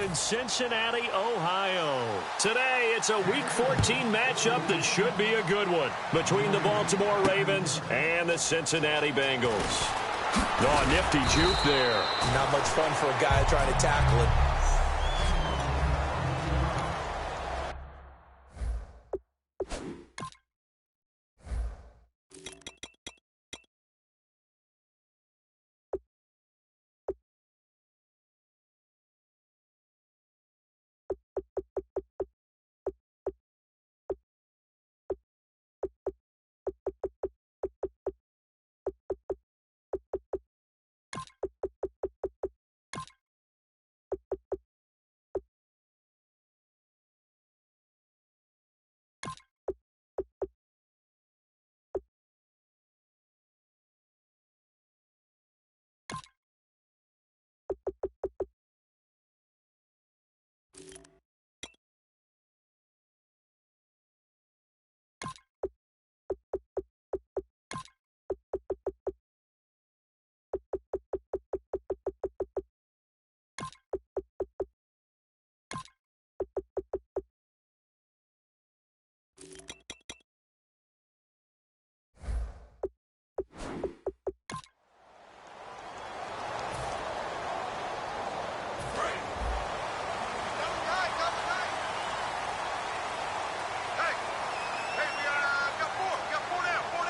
in Cincinnati, Ohio. Today, it's a Week 14 matchup that should be a good one between the Baltimore Ravens and the Cincinnati Bengals. Oh, nifty juke there. Not much fun for a guy trying to tackle it.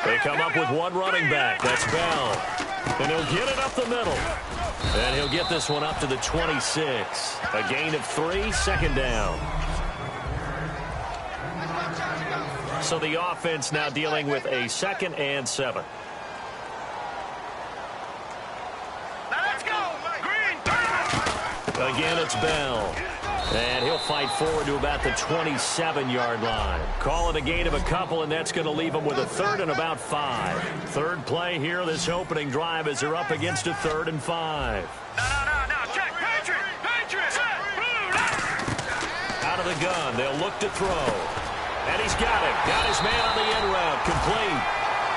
They come up with one running back. That's Bell. And he'll get it up the middle. And he'll get this one up to the 26. A gain of 3, second down. So the offense now dealing with a 2nd and 7. Again, it's Bell. And he'll fight forward to about the 27-yard line. Call it a gain of a couple, and that's going to leave them with a 3rd and about 5. Third play here, this opening drive, as they're up against a 3rd and 5. No, check, Patriots! Out of the gun, they'll look to throw. And he's got it. Got his man on the end route, complete.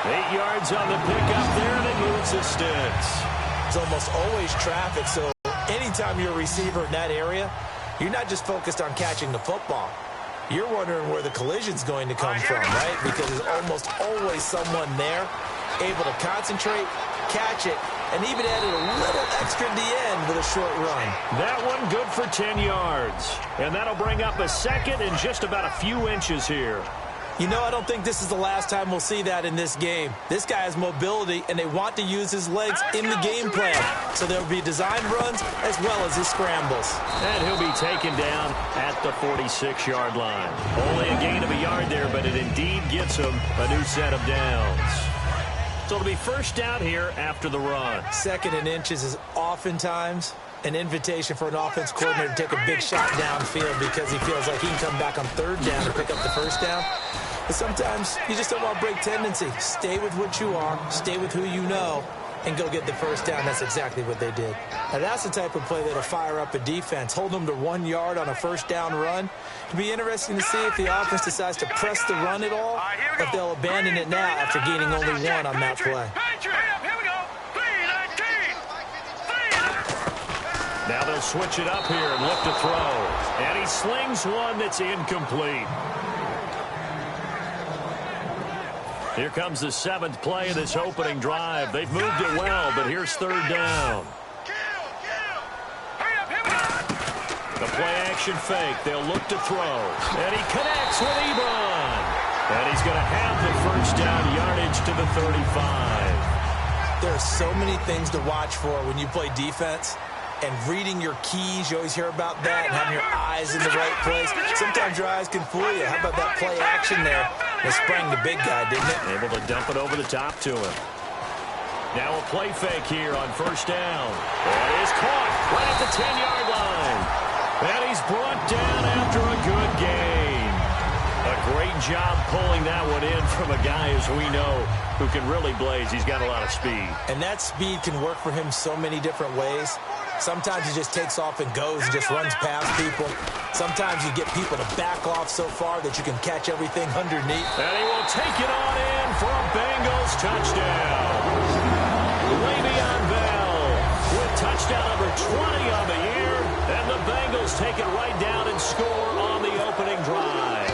8 yards on the pickup there, and it moves the sticks. It's almost always traffic, so anytime you're a receiver in that area, you're not just focused on catching the football. You're wondering where the collision's going to come from, right? Because there's almost always someone there able to concentrate, catch it, and even added a little extra at the end with a short run. That one good for 10 yards. And that'll bring up a 2nd and just about a few inches here. You know, I don't think this is the last time we'll see that in this game. This guy has mobility, and they want to use his legs in the game plan. So there'll be design runs as well as his scrambles. And he'll be taken down at the 46-yard line. Only a gain of a yard there, but it indeed gets him a new set of downs. So it'll be first down here after the run. 2nd and inches is oftentimes an invitation for an offense coordinator to take a big shot downfield because he feels like he can come back on 3rd down and pick up the first down. But sometimes you just don't want to break tendency. Stay with what you are, stay with who you know, and go get the first down. That's exactly what they did. Now, that's the type of play that'll fire up a defense. Hold them to 1 yard on a first down run. It'll be interesting to see if the offense decides to press the run at all, or if they'll abandon it now after gaining only 1 on that play. Now they'll switch it up here and look to throw. And he slings one that's incomplete. Here comes the 7th play of this opening drive. They've moved it well, but here's 3rd down. The play-action fake. They'll look to throw. And he connects with Ebron. And he's going to have the first down yardage to the 35. There are so many things to watch for when you play defense. And reading your keys, you always hear about that, and having your eyes in the right place. Sometimes your eyes can fool you. How about that play action there? It sprang the big guy, didn't it? Able to dump it over the top to him. Now a play fake here on first down. And he's caught right at the 10-yard line. And he's brought down after a good gain. A great job pulling that one in from a guy, as we know, who can really blaze. He's got a lot of speed. And that speed can work for him so many different ways. Sometimes he just takes off and goes and just runs past people. Sometimes you get people to back off so far that you can catch everything underneath. And he will take it on in for a Bengals touchdown. Le'Veon Bell with touchdown number 20 on the year. And the Bengals Eagles take it right down and score on the opening drive.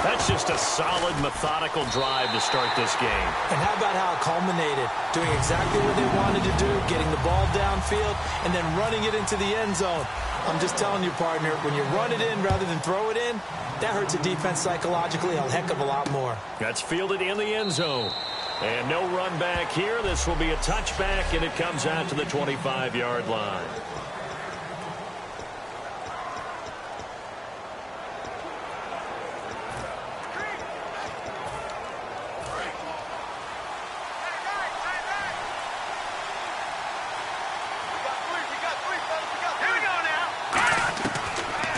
That's just a solid, methodical drive to start this game. And how about how it culminated? Doing exactly what they wanted to do, getting the ball downfield, and then running it into the end zone. I'm just telling you, partner, when you run it in rather than throw it in, that hurts a defense psychologically a heck of a lot more. That's fielded in the end zone. And no run back here. This will be a touchback, and it comes out to the 25-yard line.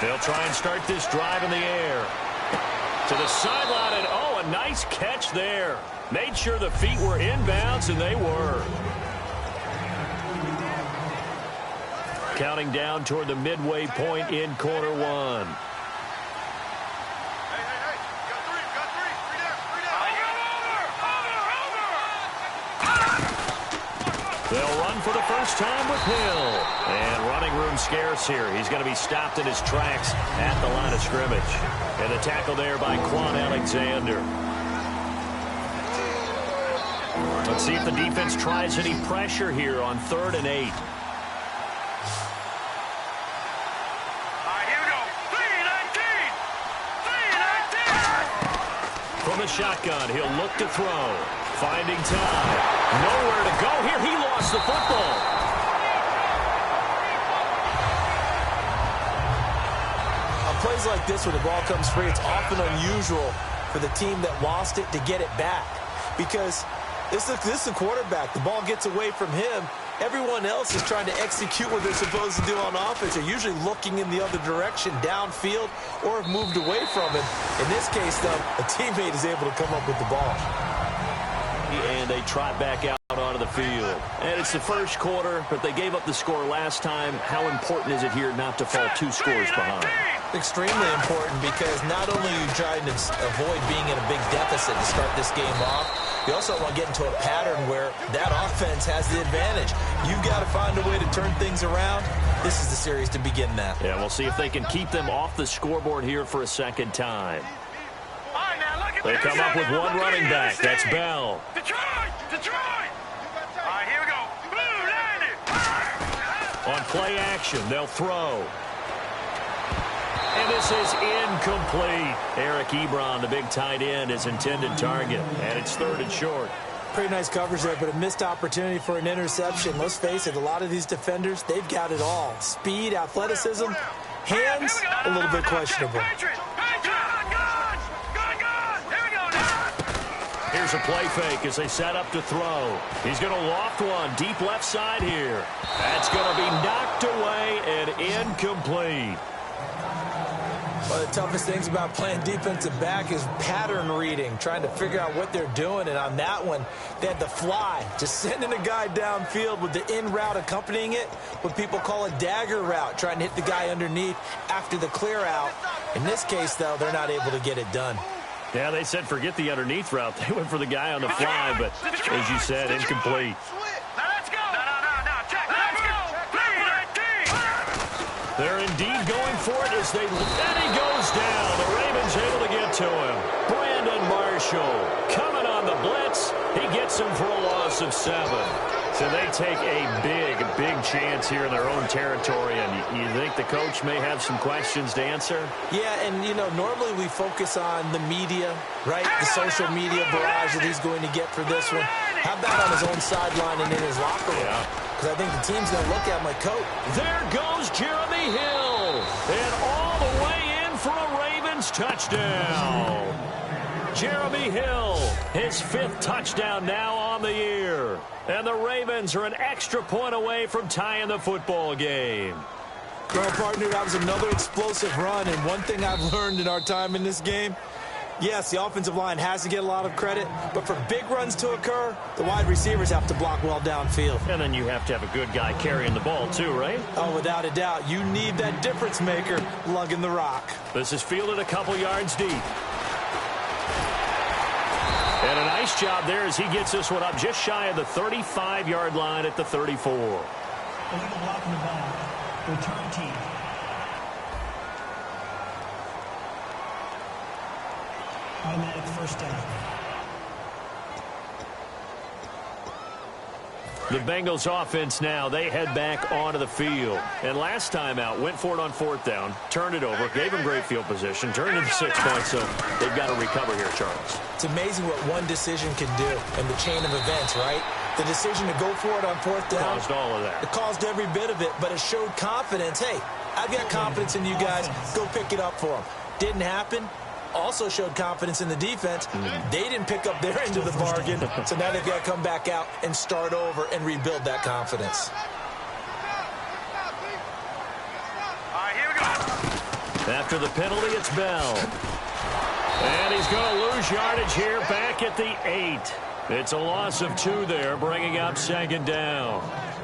They'll try and start this drive in the air. To the sideline, and oh, a nice catch there. Made sure the feet were inbounds, and they were. Counting down toward the midway point in quarter one. They'll run for the first time with Hill. And running room scarce here. He's going to be stopped in his tracks at the line of scrimmage. And the tackle there by Quan Alexander. Let's see if the defense tries any pressure here on 3rd and 8. From the shotgun, he'll look to throw. Finding time. Nowhere to go here. He lost the football. On plays like this where the ball comes free, it's often unusual for the team that lost it to get it back. Because this is the quarterback. The ball gets away from him. Everyone else is trying to execute what they're supposed to do on offense. They're usually looking in the other direction, downfield, or have moved away from him. In this case, though, a teammate is able to come up with the ball. And they trot back out onto the field. And it's the first quarter, but they gave up the score last time. How important is it here not to fall 2 scores behind? Extremely important, because not only are you trying to avoid being in a big deficit to start this game off, you also want to get into a pattern where that offense has the advantage. You've got to find a way to turn things around. This is the series to begin that. Yeah, we'll see if they can keep them off the scoreboard here for a second time. They come up with one running back. That's Bell. Detroit! All right, here we go. Blue landed. On play action, they'll throw. And this is incomplete. Eric Ebron, the big tight end, is intended target. And it's 3rd and short. Pretty nice coverage there, but a missed opportunity for an interception. Let's face it, a lot of these defenders, they've got it all. Speed, athleticism, hands, a little bit questionable. Here's a play fake as they set up to throw. He's going to loft one deep left side here. That's going to be knocked away and incomplete. One of the toughest things about playing defensive back is pattern reading, trying to figure out what they're doing. And on that one, they had the fly, just sending a guy downfield with the in route accompanying it, what people call a dagger route, trying to hit the guy underneath after the clear out. In this case, though, they're not able to get it done. Yeah, they said forget the underneath route. They went for the guy on the fly, but as you said, incomplete. They're indeed going for it as they... And he goes down. The Ravens able to get to him. Brandon Marshall coming on the blitz. He gets him for a loss of 7. So they take a big chance here in their own territory. And you think the coach may have some questions to answer? Yeah, and, you know, normally we focus on the media, right? The social media barrage that he's going to get for this one. How about on his own sideline and in his locker room? Because I think the team's going to look at him like, coach. There goes Jeremy Hill. And all the way in for a Ravens touchdown. Jeremy Hill, his 5th touchdown now on the year. And the Ravens are an extra point away from tying the football game. Well, partner, that was another explosive run. And one thing I've learned in our time in this game, yes, the offensive line has to get a lot of credit, but for big runs to occur, the wide receivers have to block well downfield. And then you have to have a good guy carrying the ball too, right? Oh, without a doubt. You need that difference maker lugging the rock. This is fielded a couple yards deep. And a nice job there as he gets this one up just shy of the 35-yard line at the 34. Illegal block in the back. Return team. Automatic first down. The Bengals offense now, they head back onto the field. And last time out, went for it on fourth down, turned it over, gave them great field position, turned into 6 points, so they've got to recover here, Charles. It's amazing what one decision can do in the chain of events, right? The decision to go for it on fourth down. Caused all of that. It caused every bit of it, but it showed confidence. Hey, I've got confidence in you guys. Go pick it up for them. Didn't happen. Also showed confidence in the defense. They didn't pick up their end of the bargain, so now they've got to come back out and start over and rebuild that confidence. All right, here we go. After the penalty, it's Bell. And he's going to lose yardage here back at the 8. It's a loss of 2 there, bringing up second down.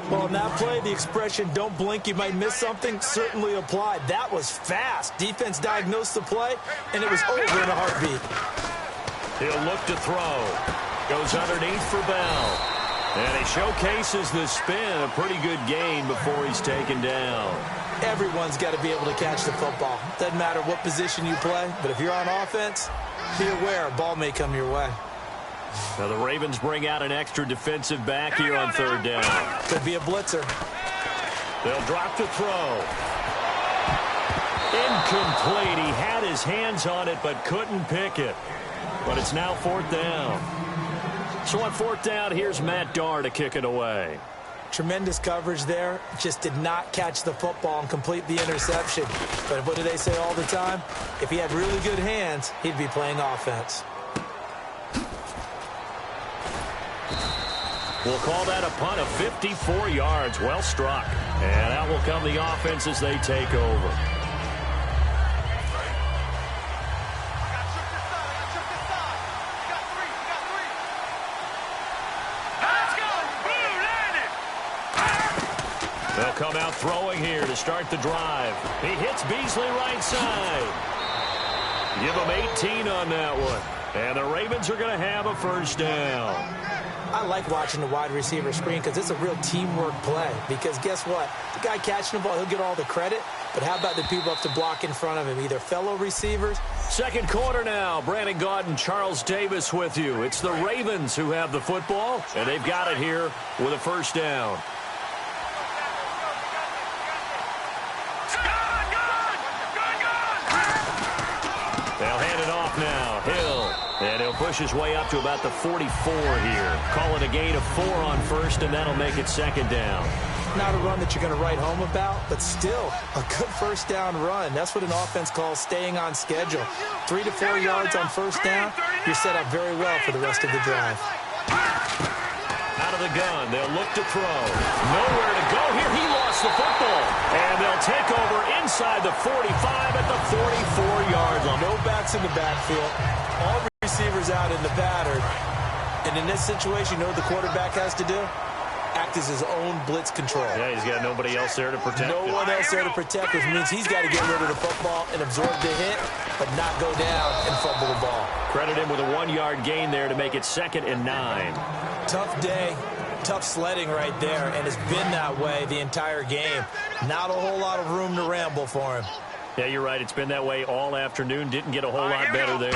Well, in that play, the expression, don't blink, you might miss something, certainly applied. That was fast. Defense diagnosed the play, and it was over in a heartbeat. He'll look to throw. Goes underneath for Bell. And he showcases the spin, a pretty good gain before he's taken down. Everyone's got to be able to catch the football. Doesn't matter what position you play, but if you're on offense, be aware a ball may come your way. Now the Ravens bring out an extra defensive back here on third down. Could be a blitzer. They'll drop to throw. Incomplete. He had his hands on it but couldn't pick it. But it's now fourth down. So on fourth down, here's Matt Darr to kick it away. Tremendous coverage there. Just did not catch the football and complete the interception. But what do they say all the time? If he had really good hands, he'd be playing offense. We'll call that a punt of 54 yards. Well struck. And out will come the offense as they take over. They'll come out throwing here to start the drive. He hits Beasley right side. Give him 18 on that one. And the Ravens are going to have a first down. I like watching the wide receiver screen because it's a real teamwork play. Because guess what? The guy catching the ball, he'll get all the credit. But how about the people up to block in front of him? Either fellow receivers. Second quarter now. Brandon Gaudin and Charles Davis with you. It's the Ravens who have the football, and they've got it here with a first down. They'll hand it off now. Hill. And he'll push his way up to about the 44 here. Call it a gain of 4 on first, and that'll make it second down. Not a run that you're going to write home about, but still a good first down run. That's what an offense calls staying on schedule. 3 to 4 yards on first down, you're set up very well for the rest of the drive. Out of the gun, they'll look to throw. Nowhere to go here. He lost the football. And they'll take over inside the 45 at the 44-yard line. No backs in the backfield. All receivers out in the pattern. And in this situation, you know what the quarterback has to do? Act as his own blitz control. Yeah, he's got nobody else there to protect him. No one else there to protect, which means he's got to get rid of the football and absorb the hit, but not go down and fumble the ball. Credit him with a 1-yard gain there to make it 2nd and 9. Tough day, tough sledding right there, and it's been that way the entire game. Not a whole lot of room to ramble for him. Yeah, you're right. It's been that way all afternoon. Didn't get a whole lot better there.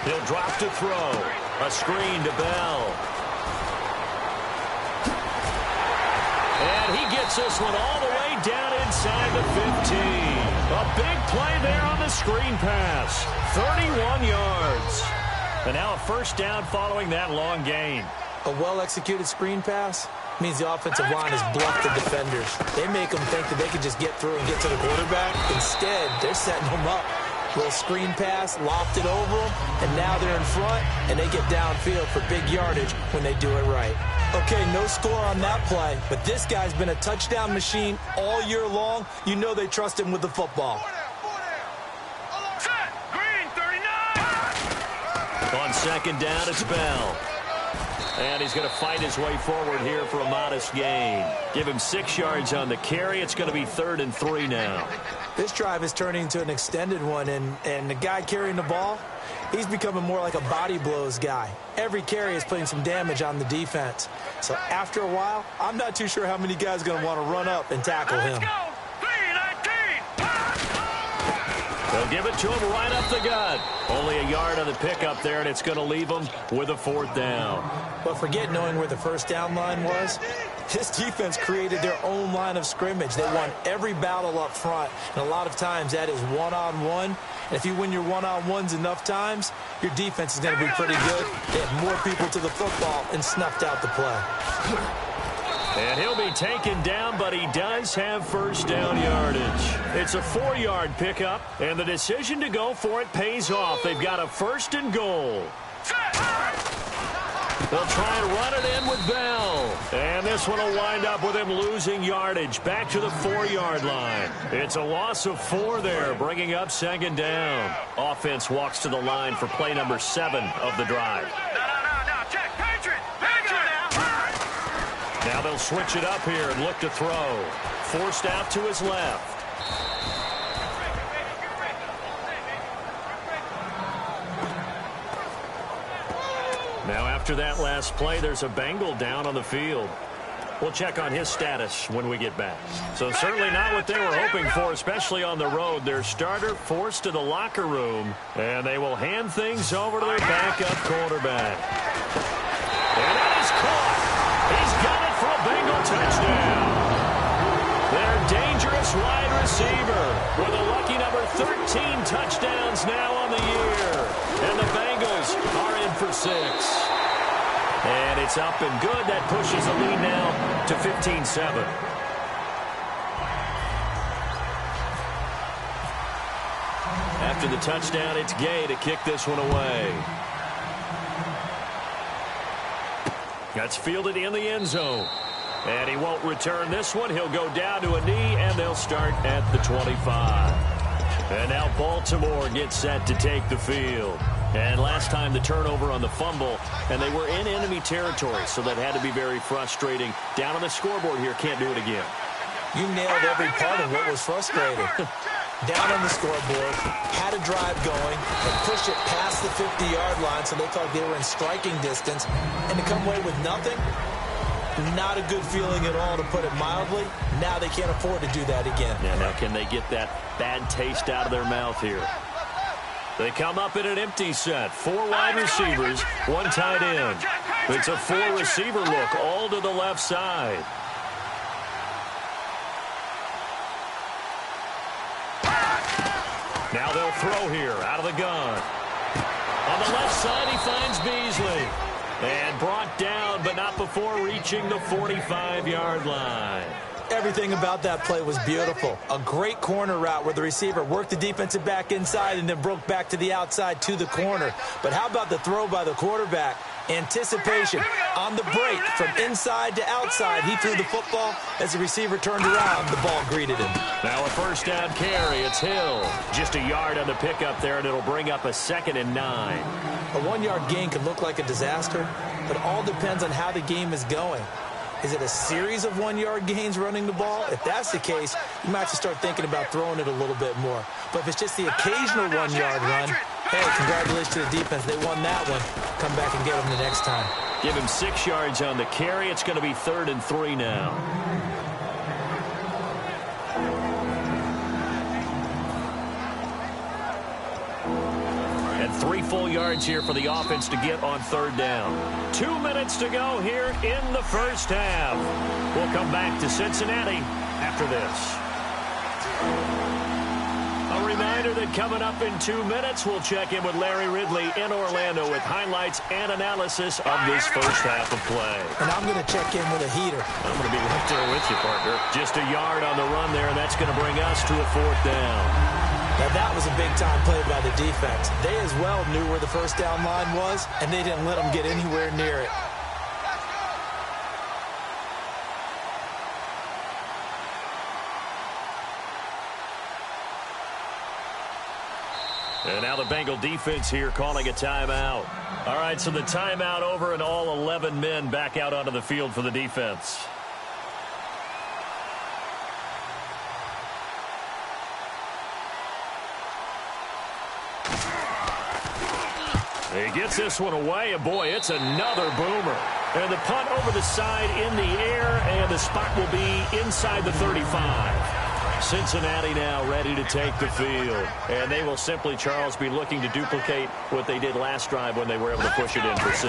He'll drop to throw. A screen to Bell. And he gets this one all the way down inside the 15. A big play there on the screen pass. 31 yards. And now a first down following that long gain. A well-executed screen pass means the offensive line has bluffed the defenders. They make them think that they can just get through and get to the quarterback. Instead, they're setting them up. Little screen pass, lopped it over them, and now they're in front, and they get downfield for big yardage when they do it right. Okay, no score on that play, but this guy's been a touchdown machine all year long. You know they trust him with the football. Set. Green, 39. On second down, it's Bell. And he's going to fight his way forward here for a modest gain. Give him 6 yards on the carry. It's going to be 3rd and 3 now. This drive is turning into an extended one, and the guy carrying the ball, he's becoming more like a body blows guy. Every carry is putting some damage on the defense. So after a while, I'm not too sure how many guys are going to want to run up and tackle him. Let's go. 3-19. They'll They'll give it to him right up the gut. Only a yard on the pickup there, and it's going to leave them with a 4th down. But forget knowing where the first down line was. This defense created their own line of scrimmage. They won every battle up front, and a lot of times that is one-on-one. And if you win your one-on-ones enough times, your defense is going to be pretty good. They had more people to the football and snuffed out the play. And he'll be taken down, but he does have first down yardage. It's a 4-yard pickup, and the decision to go for it pays off. They've got a 1st and goal. They'll try and run it in with Bell. And this one will wind up with him losing yardage back to the 4-yard line. It's a loss of 4 there, bringing up 2nd down. Offense walks to the line for play number 7 of the drive. Check, Patriot. Now they'll switch it up here and look to throw. Forced out to his left. Now after that last play, there's a Bengal down on the field. We'll check on his status when we get back. So certainly not what they were hoping for, especially on the road. Their starter forced to the locker room, and they will hand things over to their backup quarterback. And that is caught. He's got it for a Bengal touchdown. Their dangerous wide receiver with a lucky number 13 touchdowns now on the year. And the Bengals are in for 6. And it's up and good. That pushes the lead now to 15-7. After the touchdown, it's Gay to kick this one away. That's fielded in the end zone. And he won't return this one. He'll go down to a knee, and they'll start at the 25. And now Baltimore gets set to take the field. And last time the turnover on the fumble, and they were in enemy territory, so that had to be very frustrating. Down on the scoreboard here, can't do it again. You nailed every part of what was frustrating. Down on the scoreboard, had a drive going, and pushed it past the 50-yard line, so they thought they were in striking distance, and to come away with nothing, not a good feeling at all, to put it mildly. Now they can't afford to do that again. Yeah, now can they get that bad taste out of their mouth here? They come up in an empty set. 4 wide receivers, 1 tight end. It's a 4-receiver look, all to the left side. Now they'll throw here out of the gun. On the left side, he finds Beasley. And brought down, but not before reaching the 45-yard line. Everything about that play was beautiful. A great corner route where the receiver worked the defensive back inside and then broke back to the outside to the corner. But how about the throw by the quarterback? Anticipation on the break from inside to outside. He threw the football. As the receiver turned around, the ball greeted him. Now a first down carry. It's Hill. Just a yard on the pickup there, and it'll bring up a 2nd and 9. A 1-yard gain can look like a disaster, but all depends on how the game is going. Is it a series of 1-yard gains running the ball? If that's the case, you might have to start thinking about throwing it a little bit more. But if it's just the occasional 1-yard run, hey, congratulations to the defense. They won that one. Come back and get them the next time. Give him 6 yards on the carry. It's going to be 3rd and 3 now. And 3 full yards here for the offense to get on 3rd down. 2 minutes to go here in the first half. We'll come back to Cincinnati after this. A reminder that coming up in 2 minutes, we'll check in with Larry Ridley in Orlando with highlights and analysis of this first half of play. And I'm going to check in with a heater. I'm going to be right there with you, partner. Just a yard on the run there, and that's going to bring us to a 4th down. Now, that was a big-time play by the defense. They as well knew where the first down line was, and they didn't let them get anywhere near it. And now the Bengal defense here calling a timeout. All right, so the timeout over, and all 11 men back out onto the field for the defense. He gets this one away, and boy, it's another boomer. And the punt over the side in the air, and the spot will be inside the 35. Cincinnati now ready to take the field. And they will simply, Charles, be looking to duplicate what they did last drive when they were able to push it in for 6.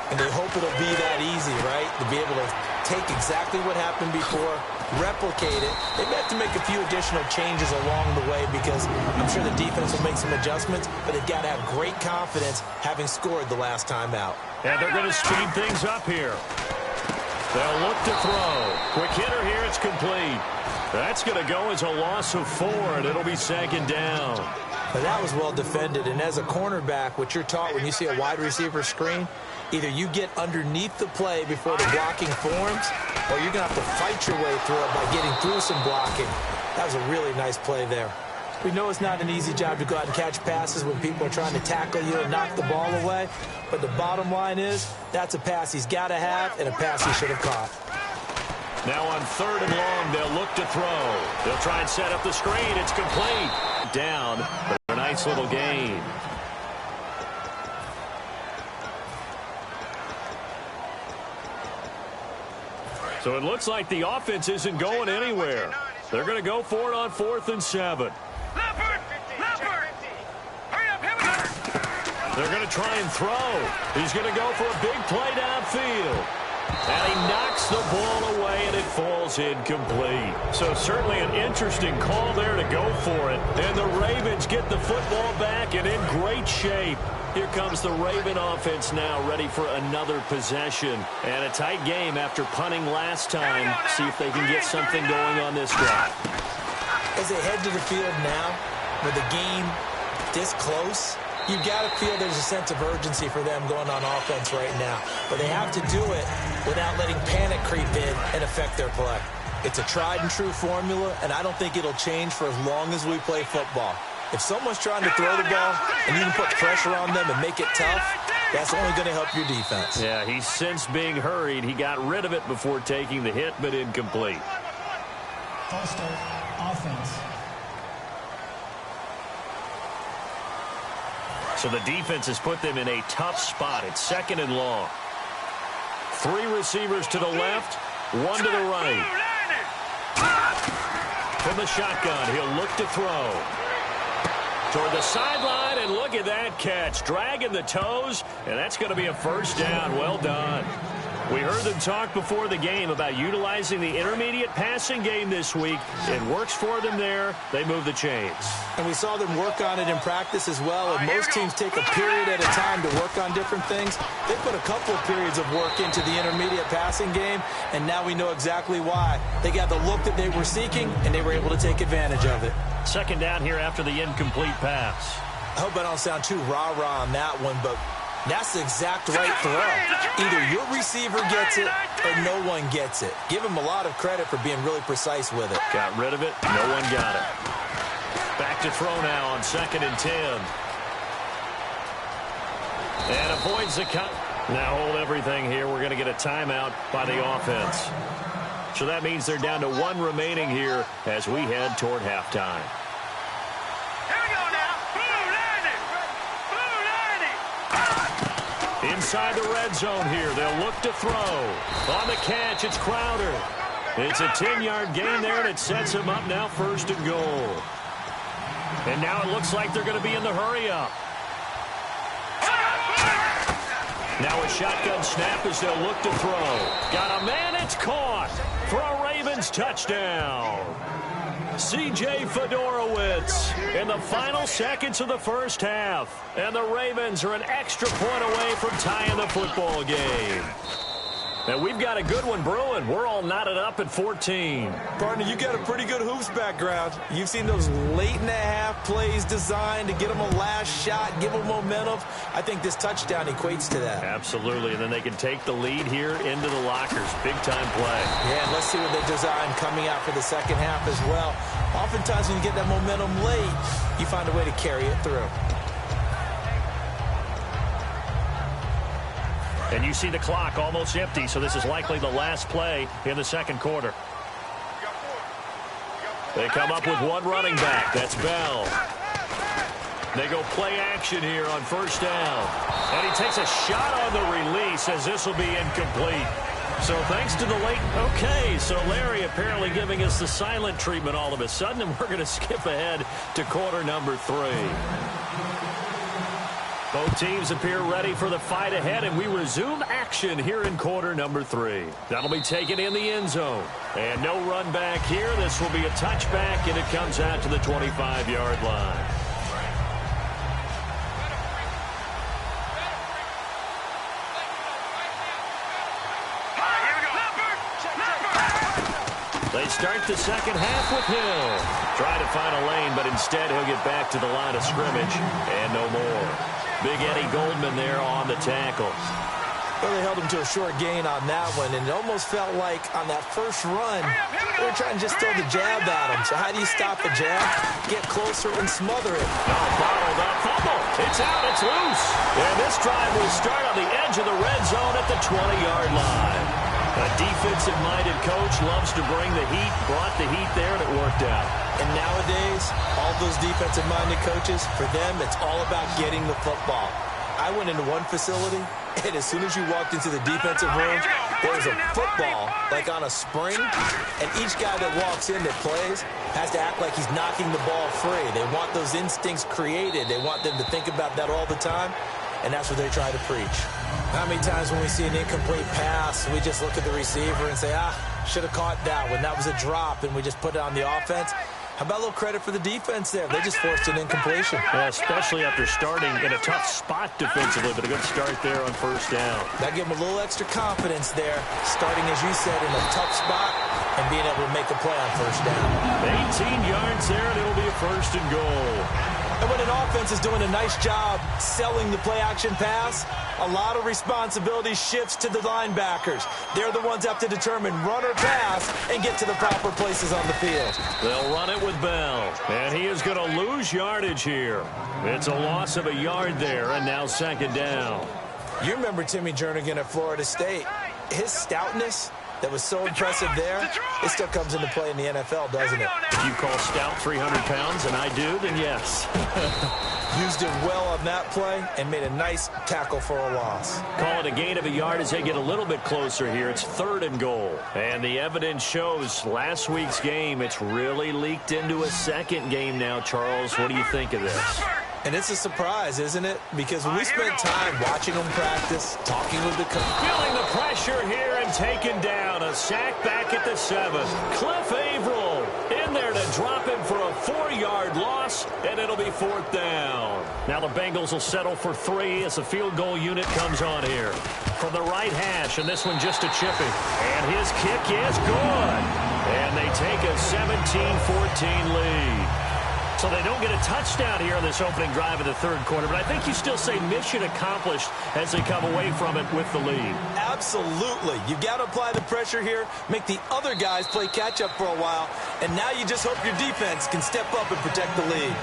And they hope it'll be that easy, right? To be able to take exactly what happened before, replicate it. They may have to make a few additional changes along the way because I'm sure the defense will make some adjustments, but they've got to have great confidence having scored the last time out. And they're going to speed things up here. They'll look to throw. Quick hitter here, it's complete. That's going to go as a loss of 4, and it'll be 2nd down. But that was well defended, and as a cornerback, what you're taught when you see a wide receiver screen, either you get underneath the play before the blocking forms, or you're going to have to fight your way through it by getting through some blocking. That was a really nice play there. We know it's not an easy job to go out and catch passes when people are trying to tackle you and knock the ball away, but the bottom line is that's a pass he's got to have and a pass he should have caught. Now on 3rd and long, they'll look to throw. They'll try and set up the screen. It's complete. Down, but a nice little gain. So it looks like the offense isn't going anywhere. They're going to go for it on 4th and 7. Leopard! Hurry up, here we go! They're going to try and throw. He's going to go for a big play downfield. And he knocks the ball away, and it falls incomplete. So certainly an interesting call there to go for it. And the Ravens get the football back and in great shape. Here comes the Raven offense now, ready for another possession. And a tight game after punting last time. See if they can get something going on this drive. As they head to the field now, with the game this close, you've got to feel there's a sense of urgency for them going on offense right now. But they have to do it without letting panic creep in and affect their play. It's a tried-and-true formula, and I don't think it'll change for as long as we play football. If someone's trying to throw the ball and you can put pressure on them and make it tough, that's only going to help your defense. Yeah, he's since being hurried. He got rid of it before taking the hit, but incomplete. False start, offense. So the defense has put them in a tough spot. It's 2nd and long. 3 receivers to the left, 1 to the right. From the shotgun, he'll look to throw. Toward the sideline, and look at that catch. Dragging the toes, and that's going to be a 1st down. Well done. We heard them talk before the game about utilizing the intermediate passing game this week. It works for them there. They move the chains. And we saw them work on it in practice as well. And most teams take a period at a time to work on different things. They put a couple of periods of work into the intermediate passing game, and now we know exactly why. They got the look that they were seeking, and they were able to take advantage of it. 2nd down here after the incomplete pass. I hope I don't sound too rah-rah on that one, but that's the exact right throw. Either your receiver gets it or no one gets it. Give him a lot of credit for being really precise with it. Got rid of it. No one got it. Back to throw now on 2nd and 10. And avoids the cut. Now hold everything here. We're going to get a timeout by the offense. So that means they're down to 1 remaining here as we head toward halftime. Here we go now. Blue 90. Inside the red zone here. They'll look to throw. On the catch, it's Crowder. It's a 10-yard gain there, and it sets him up now 1st and goal. And now it looks like they're going to be in the hurry-up. Now a shotgun snap as they'll look to throw. Got a man, it's caught for a Ravens touchdown. C.J. Fedorowicz in the final seconds of the 1st half. And the Ravens are an extra point away from tying the football game. And we've got a good one brewing. We're all knotted up at 14. Partner, you got a pretty good hoops background. You've seen those late-in-the-half plays designed to get them a last shot, give them momentum. I think this touchdown equates to that. Absolutely, and then they can take the lead here into the lockers. Big-time play. Yeah, and let's see what they design coming out for the 2nd half as well. Oftentimes when you get that momentum late, you find a way to carry it through. And you see the clock almost empty, so this is likely the last play in the 2nd quarter. They come up with 1 running back. That's Bell. They go play action here on 1st down. And he takes a shot on the release as this will be incomplete. So thanks to the late, so Larry apparently giving us the silent treatment all of a sudden, and we're going to skip ahead to quarter number 3. Both teams appear ready for the fight ahead, and we resume action here in quarter number 3. That'll be taken in the end zone. And no run back here. This will be a touchback, and it comes out to the 25-yard line. They start the second half with Hill. Try to find a lane, but instead he'll get back to the line of scrimmage. And no more. Big Eddie Goldman there on the tackle. Well, they held him to a short gain on that one, and it almost felt like on that first run, they were trying to just throw the jab at him. So how do you stop a jab? Get closer and smother it. Bottled up fumble. It's out. It's loose. And this drive will start on the edge of the red zone at the 20-yard line. A defensive-minded coach loves to bring the heat, brought the heat there, and it worked out. And nowadays, all those defensive-minded coaches, for them, it's all about getting the football. I went into one facility, and as soon as you walked into the defensive room, there was a football, like on a spring, and each guy that walks in that plays has to act like he's knocking the ball free. They want those instincts created. They want them to think about that all the time, and that's what they try to preach. How many times when we see an incomplete pass, we just look at the receiver and say, should have caught that one. That was a drop, and we just put it on the offense. How about a little credit for the defense there? They just forced an incompletion. Yeah, especially after starting in a tough spot defensively, but a good start there on first down. That gave them a little extra confidence there, starting, as you said, in a tough spot and being able to make a play on first down. 18 yards there, and it'll be a first and goal. And when an offense is doing a nice job selling the play-action pass, a lot of responsibility shifts to the linebackers. They're the ones that have to determine run or pass and get to the proper places on the field. They'll run it with Bell, and he is going to lose yardage here. It's a loss of a yard there, and now second down. You remember Timmy Jernigan at Florida State. His stoutness that was so impressive there, it still comes into play in the NFL, doesn't it? If you call stout 300 pounds, and I do, then yes. Used it well on that play and made a nice tackle for a loss. Call it a gain of a yard as they get a little bit closer here. It's third and goal. And the evidence shows last week's game, it's really leaked into a second game now, Charles. What do you think of this? And it's a surprise, isn't it? Because when we spent time watching them practice, talking with the coach. Feeling the pressure here and taken down. A sack back at the 7. Cliff Averill in there to drop him for a 4-yard loss, and it'll be fourth down. Now the Bengals will settle for 3 as the field goal unit comes on here. From the right hash, and this one just a chipping. And his kick is good. And they take a 17-14 lead. So they don't get a touchdown here in this opening drive of the third quarter, but I think you still say mission accomplished as they come away from it with the lead. Absolutely. You've got to apply the pressure here, make the other guys play catch-up for a while, and now you just hope your defense can step up and protect the lead.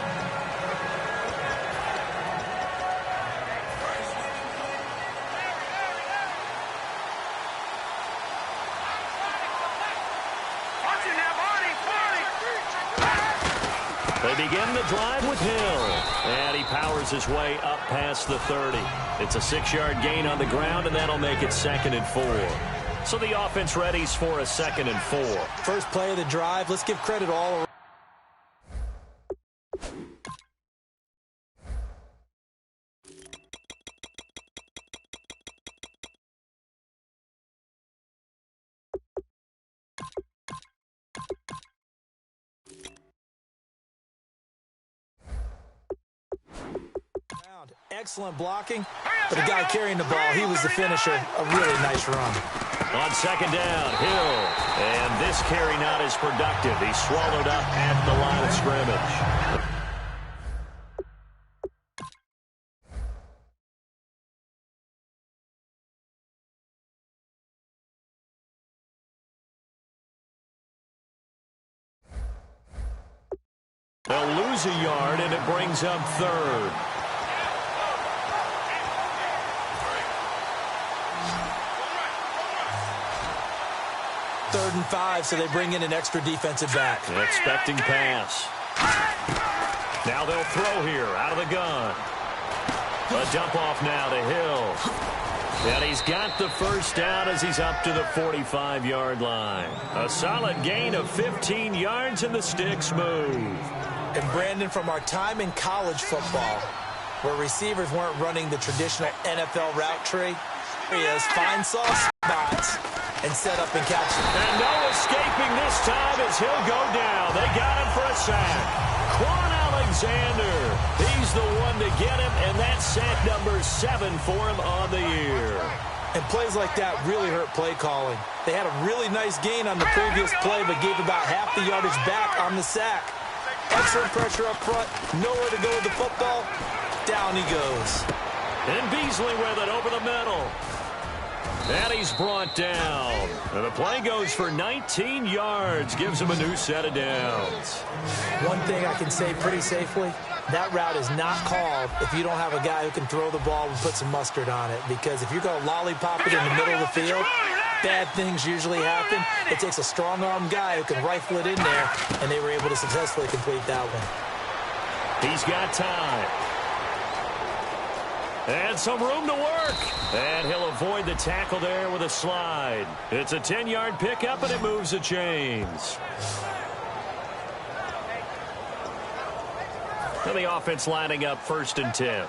They begin the drive with Hill, and he powers his way up past the 30. It's a 6-yard gain on the ground, and that'll make it 2nd and 4. So the offense readies for a 2nd and 4. First play of the drive, let's give credit all around. Excellent blocking, but the guy carrying the ball, he was the finisher. A really nice run. On second down, Hill. And this carry not as productive. He's swallowed up at the line of scrimmage. They'll lose a yard, and it brings up third. Third and 5, so they bring in an extra defensive back. Expecting pass. Now they'll throw here out of the gun. A dump off now to Hill. And he's got the first down as he's up to the 45-yard line. A solid gain of 15 yards, and the sticks move. And Brandon, from our time in college football, where receivers weren't running the traditional NFL route tree, areas, find soft spots, and set up and catch him. And no escaping this time as he'll go down. They got him for a sack. Quan Alexander, he's the one to get him, and that's sack number 7 for him on the year. And plays like that really hurt play calling. They had a really nice gain on the previous play, but gave about half the yardage back on the sack. Excellent pressure up front, nowhere to go with the football. Down he goes. And Beasley with it over the middle. And he's brought down. And the play goes for 19 yards. Gives him a new set of downs. One thing I can say pretty safely, that route is not called if you don't have a guy who can throw the ball and put some mustard on it. Because if you're going to lollipop it in the middle of the field, bad things usually happen. It takes a strong-arm guy who can rifle it in there, and they were able to successfully complete that one. He's got time. And some room to work. And he'll avoid the tackle there with a slide. It's a 10-yard pickup, and it moves the chains. And the offense lining up 1st and 10.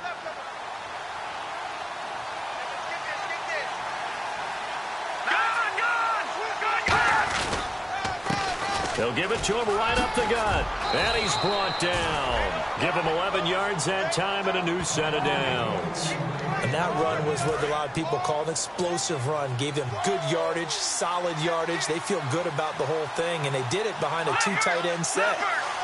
They'll give it to him right up the gut. And he's brought down. Give him 11 yards that time and a new set of downs. And that run was what a lot of people call an explosive run. Gave them good yardage, solid yardage. They feel good about the whole thing, and they did it behind a 2 tight end set.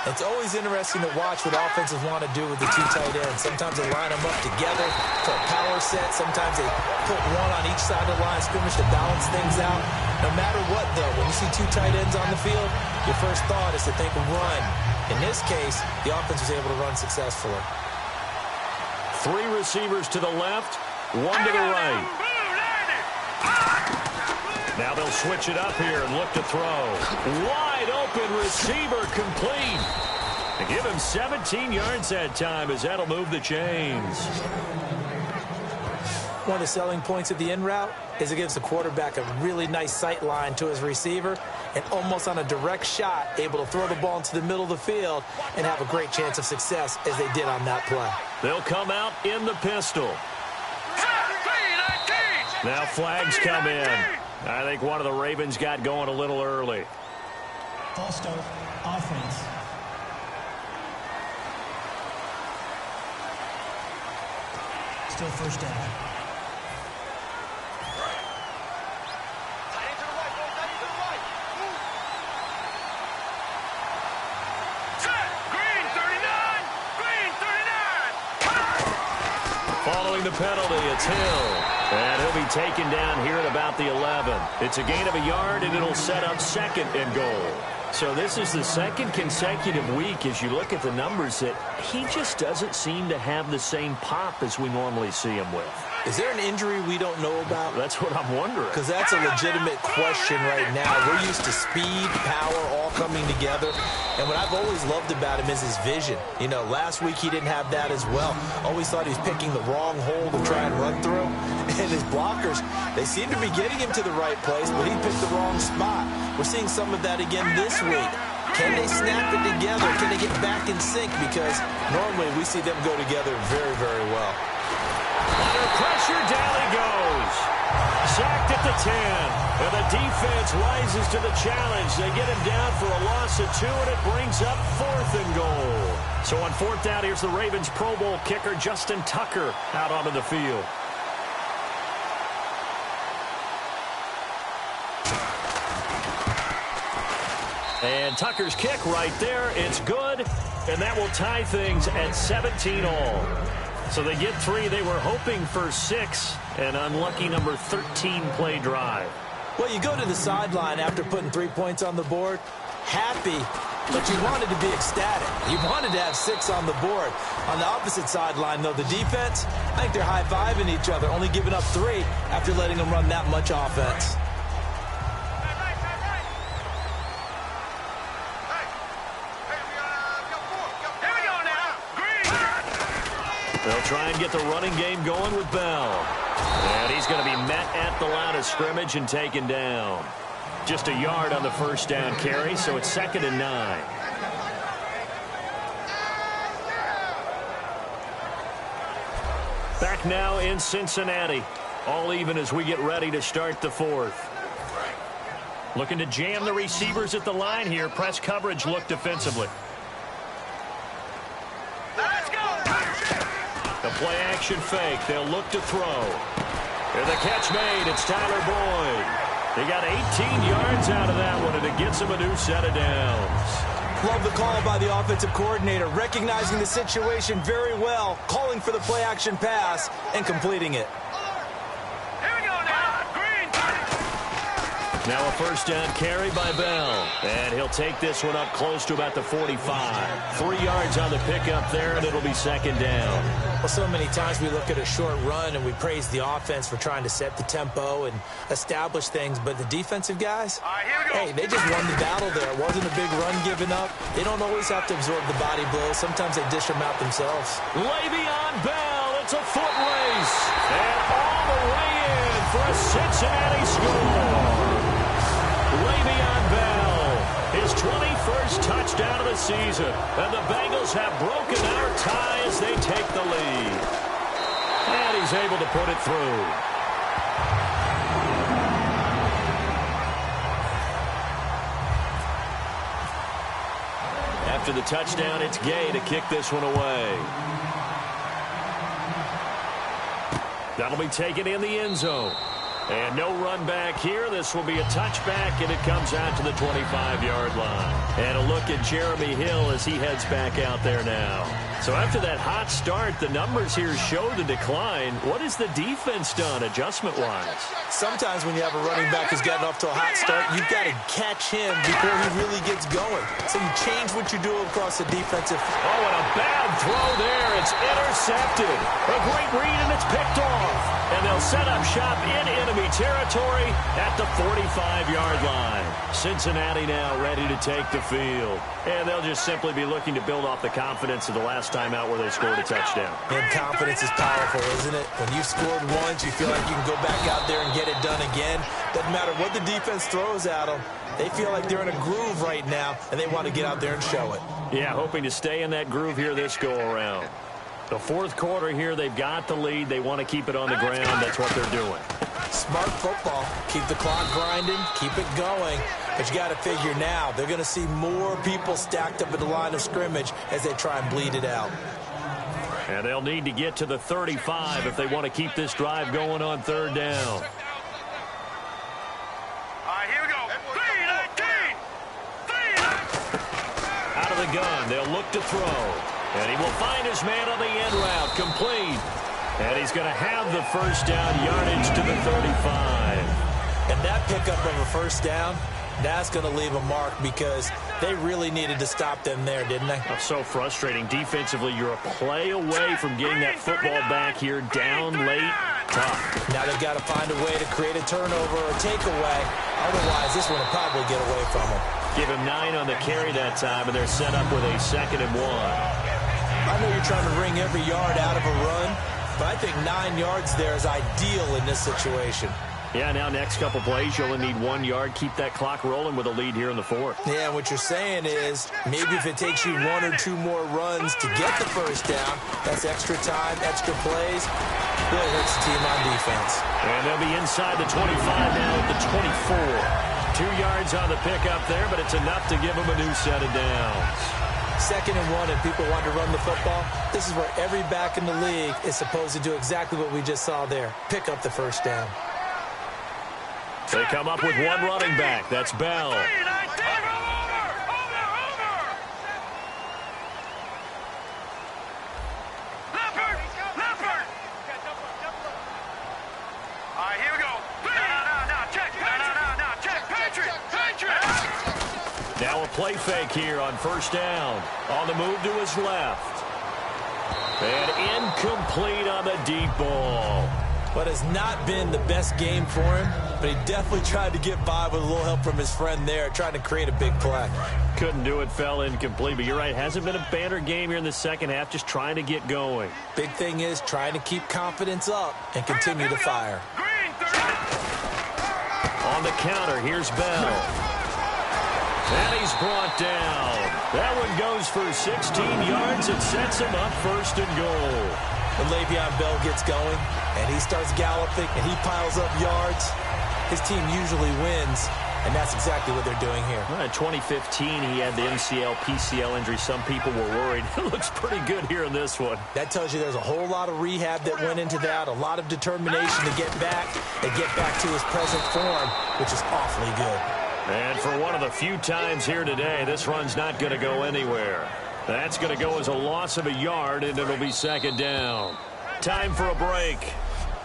It's always interesting to watch what offenses want to do with the 2 tight ends. Sometimes they line them up together for a power set. Sometimes they put one on each side of the line of scrimmage to balance things out. No matter what, though, when you see 2 tight ends on the field, your first thought is to think run. In this case, the offense was able to run successfully. 3 receivers to the left, 1 to the right. Now they'll switch it up here and look to throw. Wide open receiver complete. And give him 17 yards that time as that'll move the chains. One of the selling points of the in route is it gives the quarterback a really nice sight line to his receiver and almost on a direct shot able to throw the ball into the middle of the field and have a great chance of success as they did on that play. They'll come out in the pistol. Now flags come in. I think one of the Ravens got going a little early. False start, offense. Still first down. Following the penalty, it's Hill. And he'll be taken down here at about the 11. It's a gain of a yard, and it'll set up 2nd and goal. So this is the 2nd consecutive week, as you look at the numbers, that he just doesn't seem to have the same pop as we normally see him with. Is there an injury we don't know about? That's what I'm wondering. Because that's a legitimate question right now. We're used to speed, power, all coming together. And what I've always loved about him is his vision. You know, last week he didn't have that as well. Always thought he was picking the wrong hole to try and run through. And his blockers, they seem to be getting him to the right place, but he picked the wrong spot. We're seeing some of that again this week. Can they snap it together? Can they get back in sync? Because normally we see them go together very, very well. Under pressure, down he goes. Sacked at the 10. And the defense rises to the challenge. They get him down for a loss of 2, and it brings up 4th and goal. So on 4th down, here's the Ravens Pro Bowl kicker, Justin Tucker, out onto the field. And Tucker's kick right there. It's good, and that will tie things at 17-all. So they get 3. They were hoping for 6. An unlucky number 13 play drive. Well, you go to the sideline after putting 3 points on the board, happy, but you wanted to be ecstatic. You wanted to have 6 on the board. On the opposite sideline, though, the defense, I think they're high-fiving each other, only giving up 3 after letting them run that much offense. They'll try and get the running game going with Bell. And he's going to be met at the line of scrimmage and taken down. Just a yard on the first down carry, so it's 2nd and 9. Back now in Cincinnati. All even as we get ready to start the 4th. Looking to jam the receivers at the line here. Press coverage look defensively. Let's go! The play action fake. They'll look to throw. And the catch made. It's Tyler Boyd. They got 18 yards out of that one, and it gets them a new set of downs. Love the call by the offensive coordinator, recognizing the situation very well, calling for the play-action pass, and completing it. Here we go now. Green. Now a first down carry by Bell. And he'll take this one up close to about the 45. 3 yards on the pickup there, and it'll be 2nd down. Well, so many times we look at a short run and we praise the offense for trying to set the tempo and establish things, but the defensive guys, All right, here we go. hey, they just won the battle there. It wasn't a big run given up. They don't always have to absorb the body blows. Sometimes they dish them out themselves. Le'Veon Bell, it's a foot race. And all the way in for a Cincinnati score. Le'Veon Bell, his 21st touchdown of the season. And the Bengals have broken our tie as they take the lead. And he's able to put it through. After the touchdown, it's Gay to kick this one away. That'll be taken in the end zone. And no run back here. This will be a touchback, and it comes out to the 25-yard line. And a look at Jeremy Hill as he heads back out there now. So after that hot start, the numbers here show the decline. What has the defense done adjustment-wise? Sometimes when you have a running back who's gotten off to a hot start, you've got to catch him before he really gets going. So you change what you do across the defensive. Oh, and a bad throw there. It's intercepted. A great read, and it's picked off. And they'll set up shop in enemy territory at the 45-yard line. Cincinnati now ready to take the field. And they'll just simply be looking to build off the confidence of the last time out where they scored a touchdown. And confidence is powerful, isn't it? When you've scored once, you feel like you can go back out there and get it done again. Doesn't matter what the defense throws at them. They feel like they're in a groove right now, and they want to get out there and show it. Yeah, hoping to stay in that groove here this go-around. The 4th quarter here, they've got the lead. They want to keep it on the ground. That's what they're doing. Smart football. Keep the clock grinding. Keep it going. But you got to figure now, they're going to see more people stacked up at the line of scrimmage as they try and bleed it out. And they'll need to get to the 35 if they want to keep this drive going on 3rd down. All right, here we go. 3-19. Out of the gun, they'll look to throw. And he will find his man on the end route, complete. And he's going to have the first down, yardage to the 35. And that pickup of a first down, that's going to leave a mark because they really needed to stop them there, didn't they? Oh, so frustrating. Defensively, you're a play away from getting that football back here down late. Tough. Now they've got to find a way to create a turnover or a takeaway. Otherwise, this one will probably get away from them. Give him 9 on the carry that time, and they're set up with a 2nd and 1. I know you're trying to wring every yard out of a run, but I think 9 yards there is ideal in this situation. Yeah, now next couple plays, you'll only need 1 yard. Keep that clock rolling with a lead here in the 4th. Yeah, what you're saying is maybe if it takes you 1 or 2 more runs to get the first down, that's extra time, extra plays, really hurts the team on defense. And they'll be inside the 25 now at the 24. 2 yards on the pickup there, but it's enough to give them a new set of downs. 2nd and 1 and people want to run the football. This is where every back in the league is supposed to do exactly what we just saw there. Pick up the first down. They come up with one running back. That's Bell. Over. Leopard. All right, here we go. No, check. Check. Patrick. Now a play fake here on first down. On the move to his left. And incomplete on the deep ball. But it's not been the best game for him, but he definitely tried to get by with a little help from his friend there, trying to create a big play. Couldn't do it, fell incomplete, but you're right, hasn't been a banner game here in the second half, just trying to get going. Big thing is trying to keep confidence up and continue to fire. On the counter, here's Bell. And he's brought down. That one goes for 16 yards. It sets him up first and goal. When Le'Veon Bell gets going and he starts galloping and he piles up yards, his team usually wins, and that's exactly what they're doing here. Well, in 2015, he had the MCL, PCL injury. Some people were worried. It looks pretty good here in this one. That tells you there's a whole lot of rehab that went into that, a lot of determination to get back and get back to his present form, which is awfully good. And for one of the few times here today, this run's not going to go anywhere. That's going to go as a loss of a yard, and it'll be second down. Time for a break.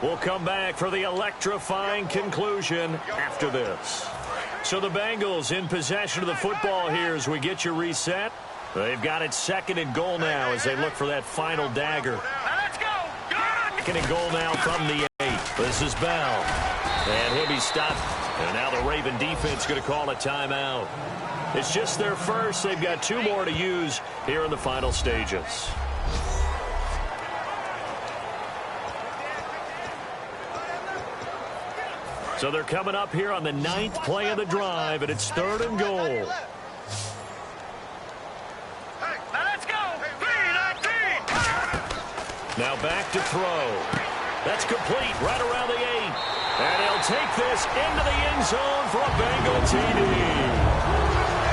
We'll come back for the electrifying conclusion after this. So the Bengals in possession of the football here as we get you reset. They've got it second and goal now as they look for that final dagger. Let's go. Second and goal now from the 8. This is Bell. And he'll be stopped. And now the Raven defense going to call a timeout. It's just their first. They've got 2 more to use here in the final stages. So they're coming up here on the 9th play of the drive, and it's 3rd and goal. Let's go. 3-19. Now back to throw. That's complete right around the 8. And he'll take this into the end zone for a Bengal TD.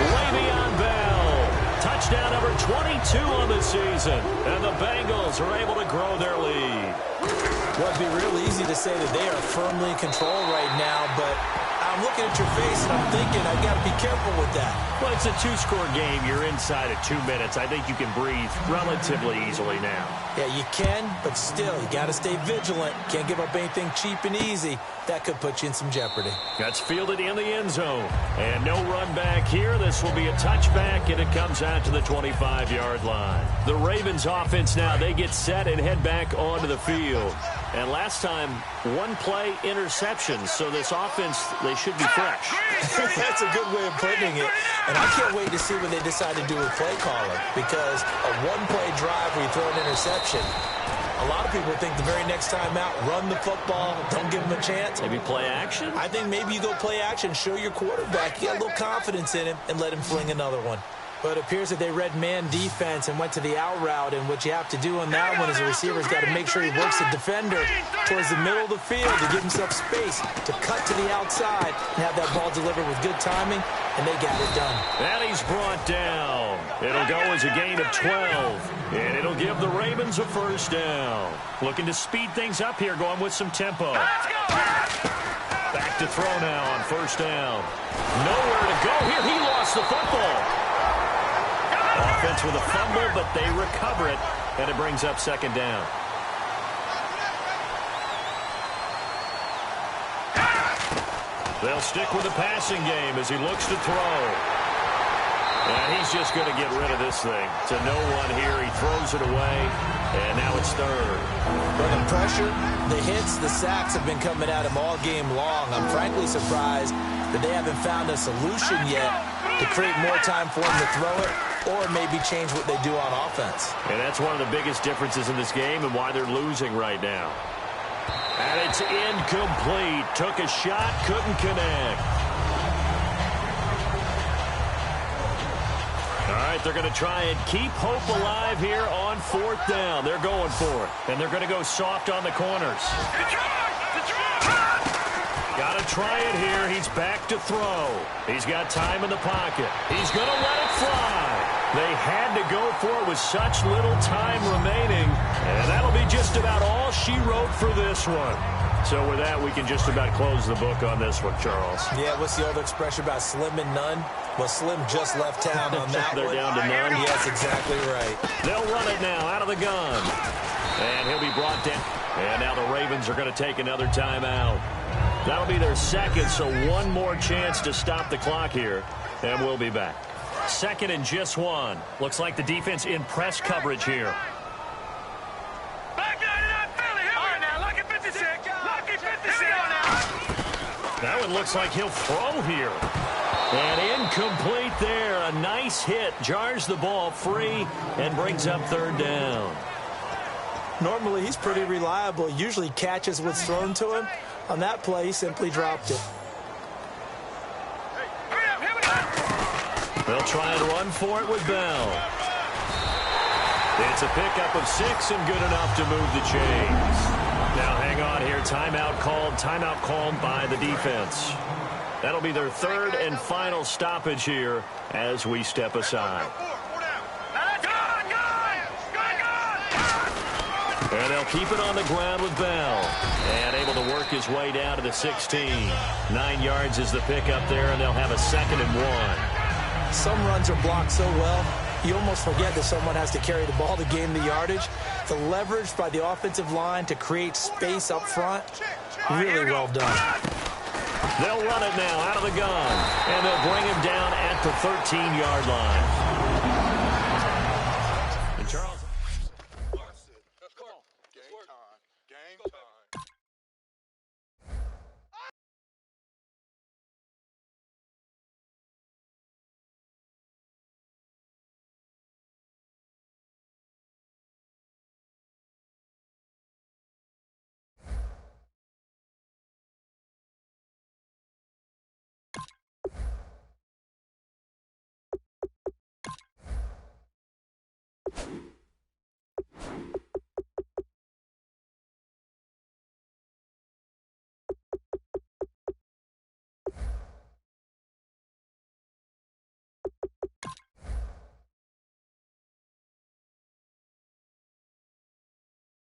Le'Veon Bell. Touchdown number 22 on the season. And the Bengals are able to grow their lead. Well, it'd be real easy to say that they are firmly in control right now, but I'm looking at your face and I'm thinking I've got to be careful with that. Well, it's a 2-score game. You're inside of 2 minutes. I think you can breathe relatively easily now. Yeah, you can, but still, you got to stay vigilant. Can't give up anything cheap and easy. That could put you in some jeopardy. That's fielded in the end zone. And no run back here. This will be a touchback, and it comes out to the 25-yard line. The Ravens offense now, they get set and head back onto the field. And last time, 1-play interceptions. So this offense, they should be fresh. That's a good way of putting it. And I can't wait to see what they decide to do with play calling, because a 1-play drive where you throw an interception, a lot of people think the very next time out, run the football, don't give them a chance. Maybe play action? I think maybe you go play action, show your quarterback, you got a little confidence in him, and let him fling another one. But it appears that they read man defense and went to the out route, and what you have to do on that one is the receiver's got to make sure he works the defender towards the middle of the field to give himself space to cut to the outside and have that ball delivered with good timing, and they got it done. And he's brought down. It'll go as a gain of 12, and it'll give the Ravens a first down. Looking to speed things up here, going with some tempo. Back to throw now on first down. Nowhere to go here. He lost the football. Offense with a fumble, but they recover it, and it brings up second down. They'll stick with the passing game as he looks to throw. And he's just going to get rid of this thing. To no one here. He throws it away, and now it's third. Well, the pressure, the hits, the sacks have been coming at him all game long. I'm frankly surprised that they haven't found a solution yet to create more time for him to throw it, or maybe change what they do on offense. And that's one of the biggest differences in this game and why they're losing right now. And it's incomplete. Took a shot, couldn't connect. All right, they're going to try and keep hope alive here on fourth down. They're going for it. And they're going to go soft on the corners. Got to try it here. He's back to throw. He's got time in the pocket. He's going to let it fly. They had to go for it with such little time remaining. And that'll be just about all she wrote for this one. So with that, we can just about close the book on this one, Charles. Yeah, what's the old expression about slim and none? Well, Slim just left town on that They're one. down to none. Yes, exactly right. They'll run it now out of the gun. And he'll be brought down. And now the Ravens are going to take another timeout. That'll be their second, so one more chance to stop the clock here. And we'll be back. Second and just one. Looks like the defense in press coverage here. Back 99 Philly. All right, now, look at 56. That one looks like he'll throw here. And incomplete there. A nice hit. Jars the ball free and brings up third down. Normally, he's pretty reliable. Usually catches what's thrown to him. On that play, he simply dropped it. They'll try and run for it with Bell. It's a pickup of 6 and good enough to move the chains. Now hang on here. Timeout called by the defense. That'll be their third and final stoppage here as we step aside. And they'll keep it on the ground with Bell. And able to work his way down to the 16. 9 yards is the pickup there, and they'll have a 2nd and 1. Some runs are blocked so well, you almost forget that someone has to carry the ball to gain the yardage. The leverage by the offensive line to create space up front, really well done. They'll run it now out of the gun, and they'll bring him down at the 13-yard line.